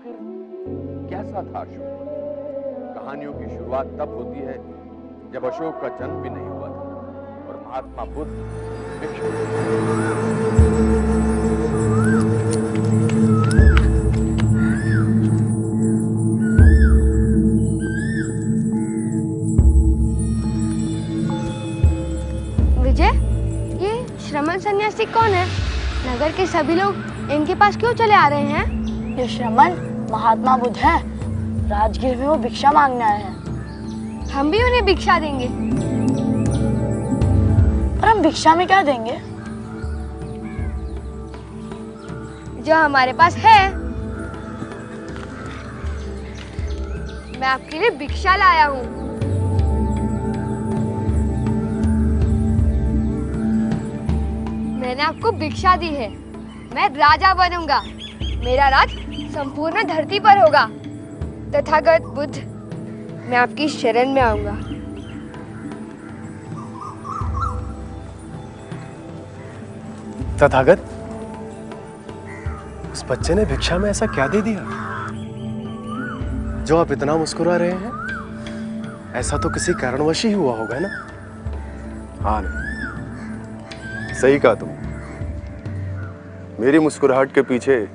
आखिर कैसा था अशोक? कहानियों की शुरुआत तब होती है जब अशोक का जन्म भी नहीं हुआ था और महात्मा बुद्ध विजय, ये श्रमण सन्यासी कौन है? नगर के सभी लोग इनके पास क्यों चले आ रहे हैं? ये श्रमण महात्मा बुद्ध है। राजगीर में वो भिक्षा मांगने आए हैं। हम भी उन्हें भिक्षा देंगे। पर हम भिक्षा में क्या देंगे? जो हमारे पास है। मैं आपके लिए भिक्षा लाया हूँ। मैंने आपको भिक्षा दी है। मैं राजा बनूंगा। मेरा राज संपूर्ण धरती पर होगा। तथागत बुद्ध, मैं आपकी शरण में आऊंगा। तथागत, उस बच्चे ने भिक्षा में ऐसा क्या दे दिया जो आप इतना मुस्कुरा रहे हैं? ऐसा तो किसी कारणवश ही हुआ होगा ना? हाँ, सही कहा तुम। मेरी मुस्कुराहट के पीछे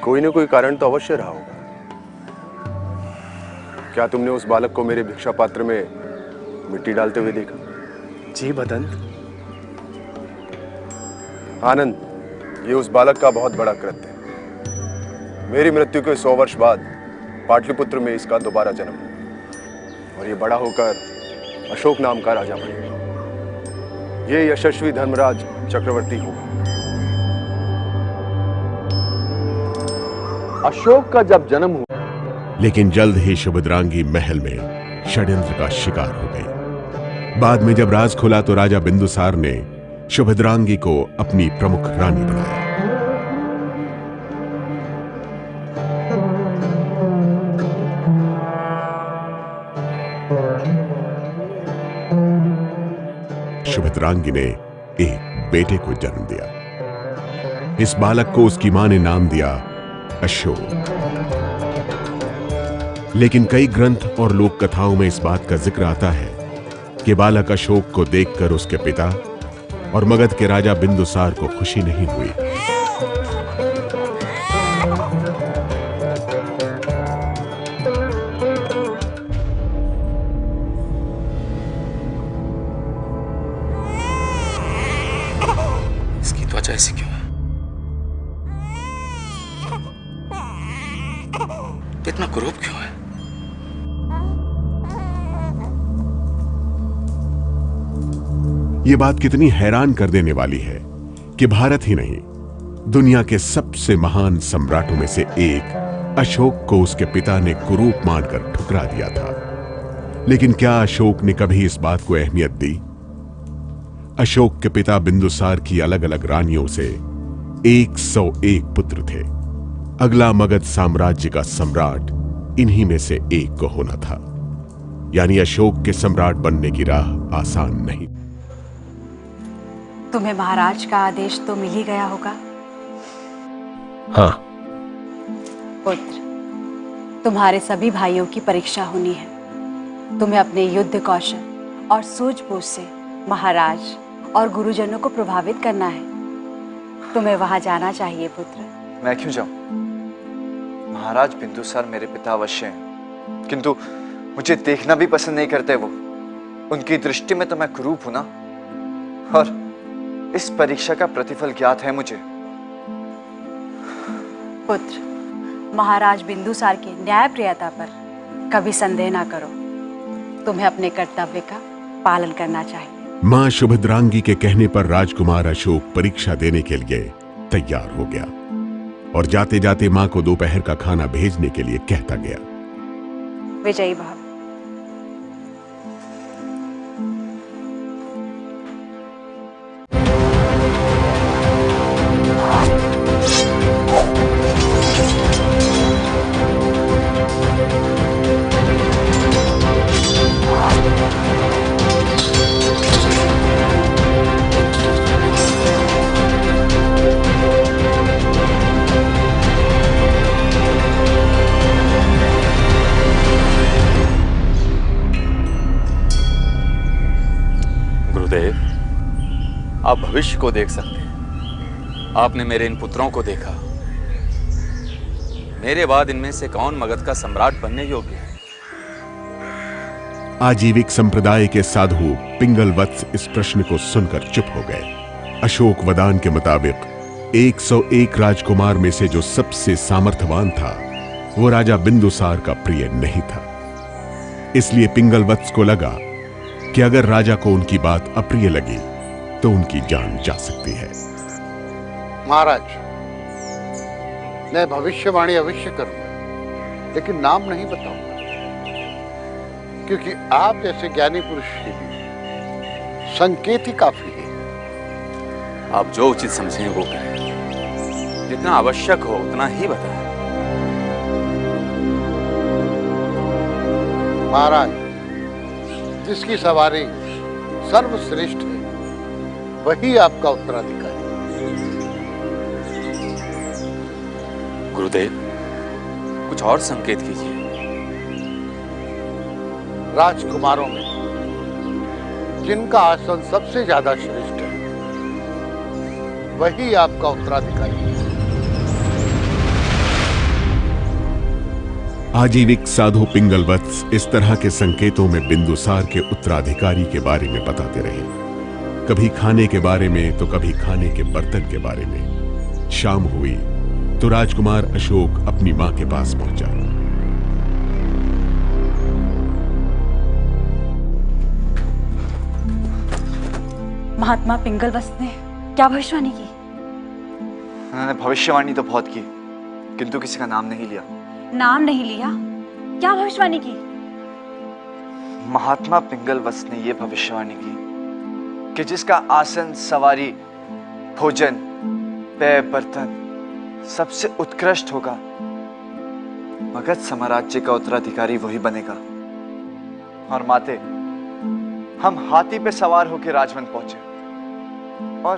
कोई ना कोई कारण तो अवश्य रहा होगा। क्या तुमने उस बालक को मेरे भिक्षा पात्र में मिट्टी डालते हुए देखा? जी बदंत। आनंद, ये उस बालक का बहुत बड़ा कृत्य है। मेरी मृत्यु के 100 वर्ष बाद पाटलिपुत्र में इसका दोबारा जन्म हुआ और ये बड़ा होकर अशोक नाम का राजा बनेगा। ये यशस्वी धर्मराज चक्रवर्ती होगा। अशोक का जब जन्म हुआ, लेकिन जल्द ही सुभद्रांगी महल में षड्यंत्र का शिकार हो गई। बाद में जब राज खुला तो राजा बिंदुसार ने सुभद्रांगी को अपनी प्रमुख रानी बनाया। सुभद्रांगी ने एक बेटे को जन्म दिया। इस बालक को उसकी मां ने नाम दिया अशोक। लेकिन कई ग्रंथ और लोक कथाओं में इस बात का जिक्र आता है कि बालक अशोक को देखकर उसके पिता और मगध के राजा बिंदुसार को खुशी नहीं हुई। इसकी त्वचा ऐसी क्यों है? इतना क्रोध क्यों है? यह बात कितनी हैरान कर देने वाली है कि भारत ही नहीं, दुनिया के सबसे महान सम्राटों में से एक अशोक को उसके पिता ने कुरूप मानकर ठुकरा दिया था। लेकिन क्या अशोक ने कभी इस बात को अहमियत दी? अशोक के पिता बिंदुसार की अलग अलग रानियों से 101 पुत्र थे। अगला मगध साम्राज्य का सम्राट इन्हीं में से एक को होना था। यानी अशोक के सम्राट बनने की राह आसान नहीं। तुम्हें महाराज का आदेश तो मिल ही गया होगा। हाँ पुत्र, तुम्हारे सभी भाइयों की परीक्षा होनी है। तुम्हें अपने युद्ध कौशल और सूझबूझ से महाराज और गुरुजनों को प्रभावित करना है। तुम्हें वहां जाना चाहिए पुत्र। मैं क्यों जाऊं? महाराज बिंदुसार मेरे पिता अवश्य हैं, किंतु मुझे देखना भी पसंद नहीं करते वो। उनकी दृष्टि में तो मैं कुरूप हूं ना, और इस परीक्षा का प्रतिफल ज्ञात है मुझे। पुत्र, महाराज बिंदुसार की न्यायप्रियता पर कभी संदेह ना करो। तुम्हें अपने कर्तव्य का पालन करना चाहिए। मां सुभद्रांगी के कहने पर राजकुमार अशोक परीक्षा देने के लिए तैयार हो गया और जाते जाते मां को दोपहर का खाना भेजने के लिए कहता गया। विजयी भव। आप भविष्य को देख सकते हैं। आपने मेरे इन पुत्रों को देखा। मेरे बाद इनमें से कौन मगध का सम्राट बनने योग्य है? आजीविक संप्रदाय के साधु पिंगल वत्स इस प्रश्न को सुनकर चुप हो गए। अशोक वदान के मुताबिक 101 राजकुमार में से जो सबसे सामर्थ्यवान था वो राजा बिंदुसार का प्रिय नहीं था। इसलिए पिंगल वत्स को लगा कि अगर राजा को उनकी बात अप्रिय लगी तो उनकी जान जा सकती है। महाराज, मैं भविष्यवाणी अवश्य करूंगा, लेकिन नाम नहीं बताऊंगा, क्योंकि आप जैसे ज्ञानी पुरुष के लिए संकेत ही काफी है। आप जो उचित समझें वो कहें, जितना आवश्यक हो उतना ही बताएं। महाराज, जिसकी सवारी सर्वश्रेष्ठ है वही आपका उत्तराधिकारी। गुरुदेव, कुछ और संकेत कीजिए। राजकुमारों में जिनका आसन सबसे ज्यादा श्रेष्ठ है वही आपका उत्तराधिकारी है। आजीविक साधु पिंगल वत्स इस तरह के संकेतों में बिंदुसार के उत्तराधिकारी के बारे में बताते रहे। कभी खाने के बारे में तो कभी खाने के बर्तन के बारे में। शाम हुई तो राजकुमार अशोक अपनी मां के पास पहुंचा। महात्मा पिंगल वत्स ने क्या भविष्यवाणी की? उन्होंने भविष्यवाणी तो बहुत की, किंतु किसी का नाम नहीं लिया। नाम नहीं लिया? क्या भविष्यवाणी की? महात्मा पिंगल वत्स ने यह भविष्यवाणी की कि जिसका आसन, सवारी, भोजन, पेय, बर्तन सबसे उत्कृष्ट होगा, मगध साम्राज्य का उत्तराधिकारी वही बनेगा। और माते, हम हाथी पे सवार होकर राजवन पहुंचे, और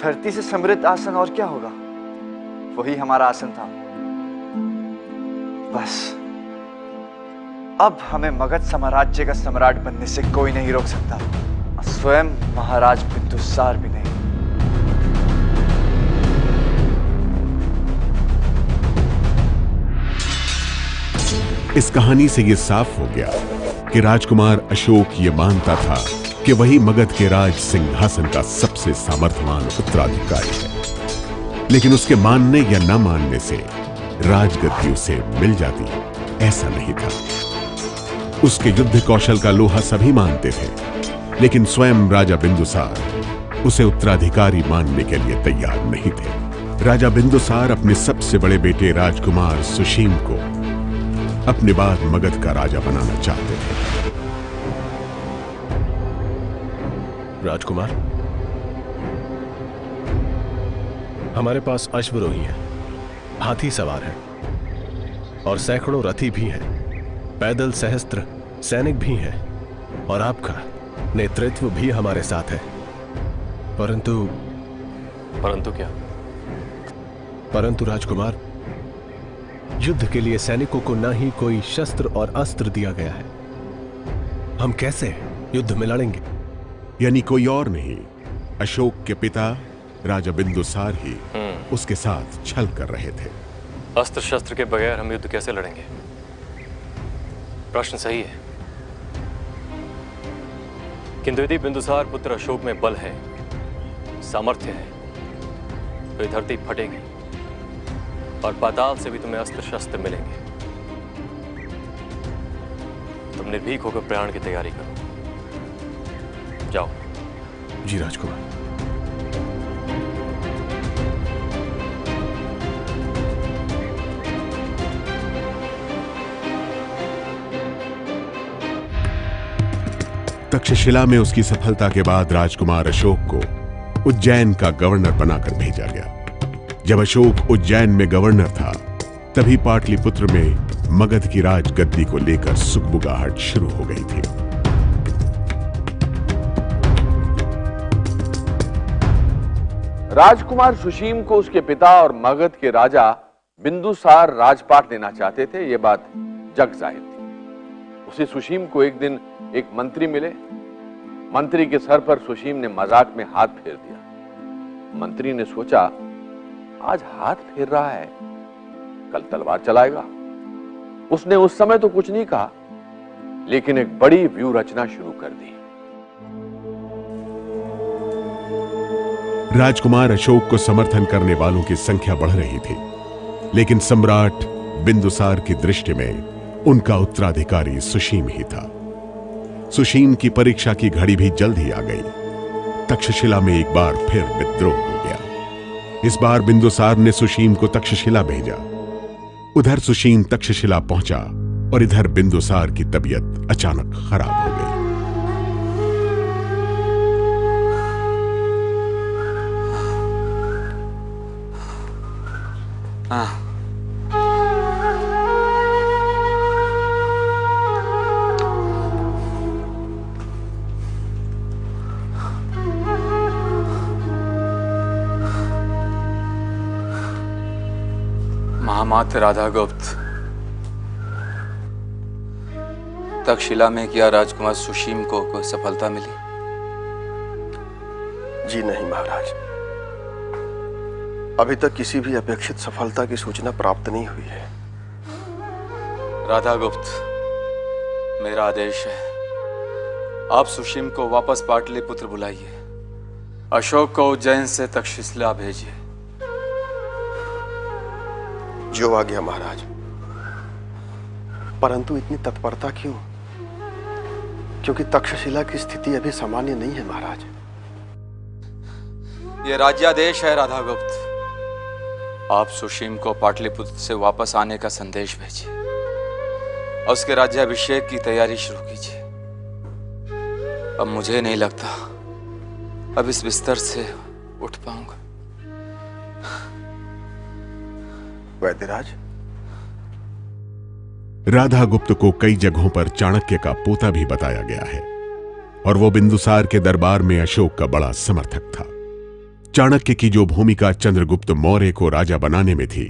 धरती से समृद्ध आसन और क्या होगा, वही हमारा आसन था। बस अब हमें मगध साम्राज्य का सम्राट बनने से कोई नहीं रोक सकता, स्वयं महाराज बिंदुसार भी नहीं। इस कहानी से यह साफ हो गया कि राजकुमार अशोक ये मानता था कि वही मगध के राज सिंहासन का सबसे सामर्थ्यवान उत्तराधिकारी है। लेकिन उसके मानने या न मानने से राजगद्दी उसे मिल जाती, ऐसा नहीं था। उसके युद्ध कौशल का लोहा सभी मानते थे, लेकिन स्वयं राजा बिंदुसार उसे उत्तराधिकारी मानने के लिए तैयार नहीं थे। राजा बिंदुसार अपने सबसे बड़े बेटे राजकुमार सुशीम को अपने बाद मगध का राजा बनाना चाहते थे। राजकुमार, हमारे पास अश्वरोही है, हाथी सवार है और सैकड़ों रथी भी हैं, पैदल सहस्त्र सैनिक भी हैं और आपका नेतृत्व भी हमारे साथ है। परंतु क्या? परंतु राजकुमार, युद्ध के लिए सैनिकों को ना ही कोई शस्त्र और अस्त्र दिया गया है। हम कैसे युद्ध में लड़ेंगे? यानी कोई और नहीं, अशोक के पिता राजा बिंदुसार ही उसके साथ छल कर रहे थे। अस्त्र शस्त्र के बगैर हम युद्ध कैसे लड़ेंगे? प्रश्न सही है, किंतु यदि बिंदुसार पुत्र अशोक में बल है, सामर्थ्य है, तो ये धरती फटेगी और पाताल से भी तुम्हें अस्त्र शस्त्र मिलेंगे। तुम निर्भीक होकर प्रयाण की तैयारी करो। जाओ। जी राजकुमार। तक्षशिला में उसकी सफलता के बाद राजकुमार अशोक को उज्जैन का गवर्नर बनाकर भेजा गया। जब अशोक उज्जैन में गवर्नर था, तभी पाटलिपुत्र में मगध की राजगद्दी को लेकर सुगबुगाहट शुरू हो गई थी। राजकुमार सुशीम को उसके पिता और मगध के राजा बिंदुसार राजपाट देना चाहते थे, यह बात जग जाहिर थी। उसे सुशीम को एक दिन एक मंत्री मिले। मंत्री के सर पर सुशीम ने मजाक में हाथ फेर दिया। मंत्री ने सोचा, आज हाथ फेर रहा है, कल तलवार चलाएगा। उसने उस समय तो कुछ नहीं कहा, लेकिन एक बड़ी व्यू रचना शुरू कर दी। राजकुमार अशोक को समर्थन करने वालों की संख्या बढ़ रही थी, लेकिन सम्राट बिंदुसार की दृष्टि में उनका उत्तराधिकारी सुशीम ही था। सुशीम की परीक्षा की घड़ी भी जल्द ही आ गई। तक्षशिला में एक बार फिर विद्रोह हो गया। इस बार बिंदुसार ने सुशीम को तक्षशिला भेजा। उधर सुशीम तक्षशिला पहुंचा और इधर बिंदुसार की तबीयत अचानक खराब हो गई। महामात्र राधागुप्त, तक्षशिला में क्या राजकुमार सुशीम को कोई सफलता मिली? जी नहीं महाराज, अभी तक किसी भी अपेक्षित सफलता की सूचना प्राप्त नहीं हुई है। राधागुप्त, मेरा आदेश है, आप सुशीम को वापस पाटलिपुत्र बुलाइए। अशोक को उज्जैन से तक्षशिला भेजिए। जो आ गया महाराज, परंतु इतनी तत्परता क्यों? क्योंकि तक्षशिला की स्थिति अभी सामान्य नहीं है महाराज। यह राज्यादेश है राधागुप्त। आप सुशीम को पाटलिपुत्र से वापस आने का संदेश भेजिए और उसके राज्याभिषेक की तैयारी शुरू कीजिए। अब मुझे नहीं लगता अब इस बिस्तर से उठ पाऊंगा। वैद्यराज, राधागुप्त को कई जगहों पर चाणक्य का पोता भी बताया गया है और वो बिंदुसार के दरबार में अशोक का बड़ा समर्थक था। चाणक्य की जो भूमिका चंद्रगुप्त मौर्य को राजा बनाने में थी,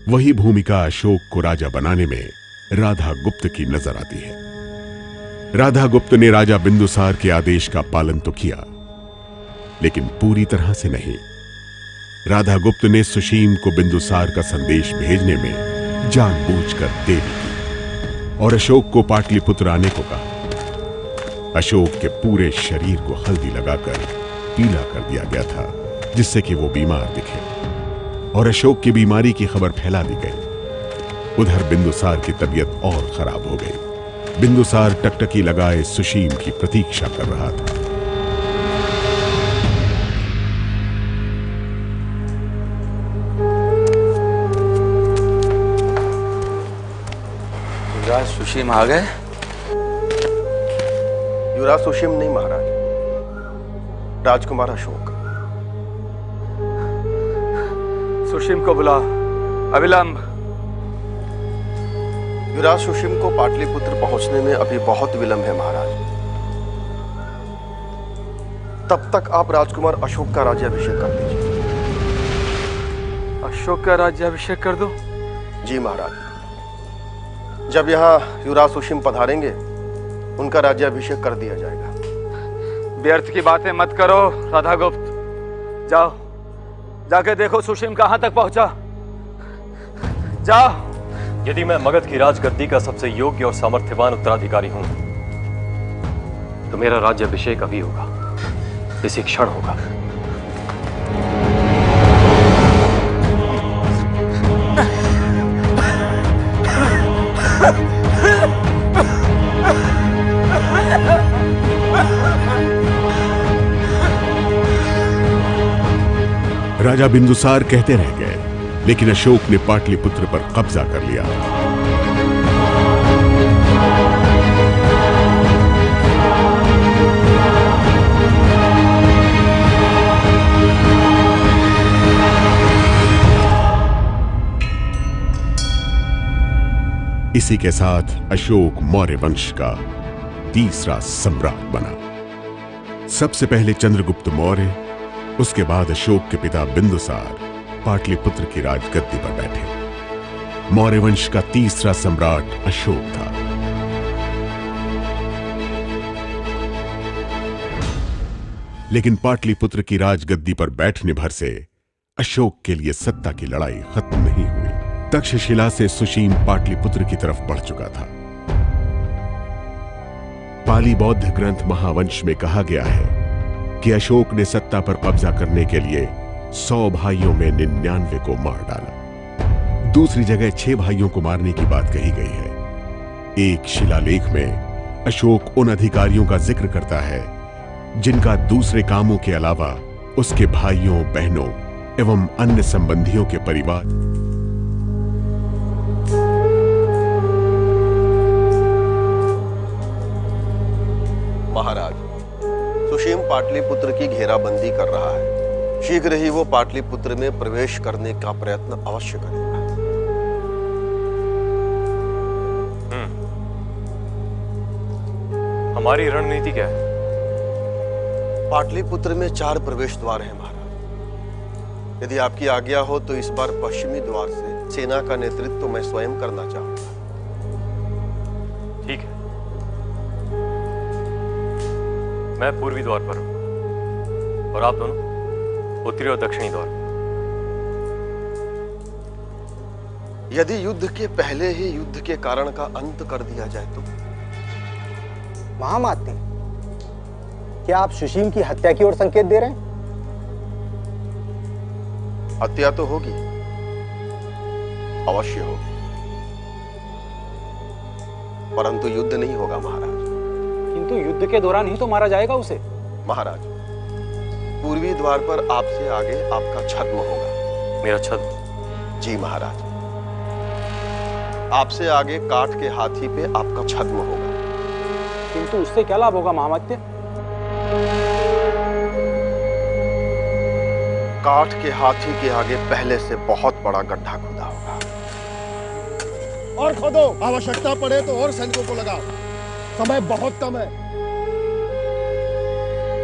वही भूमिका अशोक को राजा बनाने में राधागुप्त की नजर आती है। राधागुप्त ने राजा बिंदुसार के आदेश का पालन तो किया, लेकिन पूरी तरह से नहीं। राधागुप्त ने सुशीम को बिंदुसार का संदेश भेजने में जानबूझकर देरी की और अशोक को पाटलिपुत्र आने को कहा। अशोक के पूरे शरीर को हल्दी लगाकर पीला कर दिया गया था, जिससे कि वो बीमार दिखे और अशोक की बीमारी की खबर फैला दी गई। उधर बिंदुसार की तबीयत और खराब हो गई। बिंदुसार टकटकी लगाए सुशीम की प्रतीक्षा कर रहा था। युवराज सुशीम आ गए? युवराज सुशीम नहीं महाराज, राजकुमार अशोक। सुशीम को बुला, अविलंब। युवराज सुशीम को पाटलिपुत्र पहुंचने में अभी बहुत विलंब है महाराज। तब तक आप राजकुमार अशोक का राज्याभिषेक कर दीजिए। अशोक का राज्याभिषेक कर दो? जी महाराज, जब यहाँ युवराज सुशीम पधारेंगे, उनका राज्याभिषेक कर दिया जाएगा। व्यर्थ की बातें मत करो राधागुप्त। जाओ, जाके देखो सुशीम कहां तक पहुंचा। जाओ। यदि मैं मगध की राजगद्दी का सबसे योग्य और सामर्थ्यवान उत्तराधिकारी हूं, तो मेरा राज्याभिषेक अभी होगा, इसी क्षण होगा। राजा बिंदुसार कहते रह गए, लेकिन अशोक ने पाटलिपुत्र पर कब्जा कर लिया। इसी के साथ अशोक मौर्य वंश का तीसरा सम्राट बना। सबसे पहले चंद्रगुप्त मौर्य, उसके बाद अशोक के पिता बिंदुसार पाटलिपुत्र की राजगद्दी पर बैठे। मौर्य वंश का तीसरा सम्राट अशोक था। लेकिन पाटलिपुत्र की राजगद्दी पर बैठने भर से अशोक के लिए सत्ता की लड़ाई खत्म नहीं हुई। तक्षशिला से सुशीम पाटलिपुत्र की तरफ बढ़ चुका था। पाली बौद्ध ग्रंथ महावंश में कहा गया है कि अशोक ने सत्ता पर कब्जा करने के लिए 100 भाइयों में 99 को मार डाला। दूसरी जगह 6 भाइयों को मारने की बात कही गई है। एक शिलालेख में अशोक उन अधिकारियों का जिक्र करता है जिनका दूसरे कामों के अलावा उसके भाइयों, बहनों एवं अन्य संबंधियों के परिवार। महाराज, सुशीम पाटलिपुत्र की घेराबंदी कर रहा है। शीघ्र ही वो पाटलिपुत्र में प्रवेश करने का प्रयत्न अवश्य करेगा। हमारी रणनीति क्या है? पाटलिपुत्र में 4 प्रवेश द्वार हैं महाराज। यदि आपकी आज्ञा हो तो इस बार पश्चिमी द्वार से सेना का नेतृत्व मैं स्वयं करना चाहूंगा। ठीक है, मैं पूर्वी द्वार पर हूं और आप दोनों उत्तरी और दक्षिणी द्वार। यदि युद्ध के पहले ही युद्ध के कारण का अंत कर दिया जाए तो? महामात्य, क्या आप सुशीम की हत्या की ओर संकेत दे रहे हैं? हत्या तो होगी, अवश्य होगी, परंतु युद्ध नहीं होगा महाराज। किंतु युद्ध के दौरान ही तो मारा जाएगा उसे। महाराज, पूर्वी द्वार पर आपसे आगे आपका छद्म होगा। मेरा छद्म? जी महाराज, आपसे आगे काठ के हाथी पे आपका छद्म होगा। किंतु उससे क्या लाभ होगा महामात्य? काठ के हाथी के आगे पहले से बहुत बड़ा गड्ढा खुदा होगा। और खोदो, आवश्यकता पड़े तो और सैनिकों को लगाओ, समय बहुत कम है।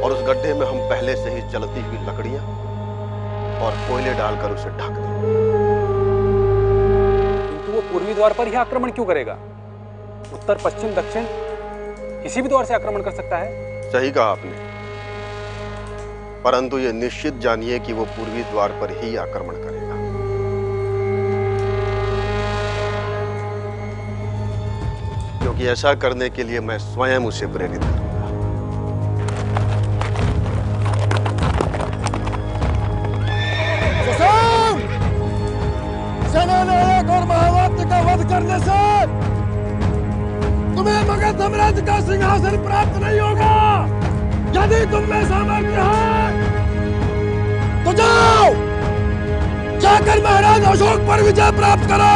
और उस गड्ढे में हम पहले से ही जलती हुई लकड़ियां और कोयले डालकर उसे ढक देंगे। किंतु वो पूर्वी द्वार पर ही आक्रमण क्यों करेगा? उत्तर, पश्चिम, दक्षिण किसी भी द्वार से आक्रमण कर सकता है। सही कहा आपने, परंतु ये निश्चित जानिए कि वो पूर्वी द्वार पर ही आक्रमण करेगा। क्योंकि ऐसा करने के लिए मैं स्वयं उसे प्रेरित करूंगा। सेनानायक और महामात्य का वध करने से तुम्हें मगध साम्राज्य का सिंहासन प्राप्त नहीं होगा। यदि तुम में सामर्थ्य है तो जाओ, जाकर महाराज अशोक पर विजय प्राप्त करो।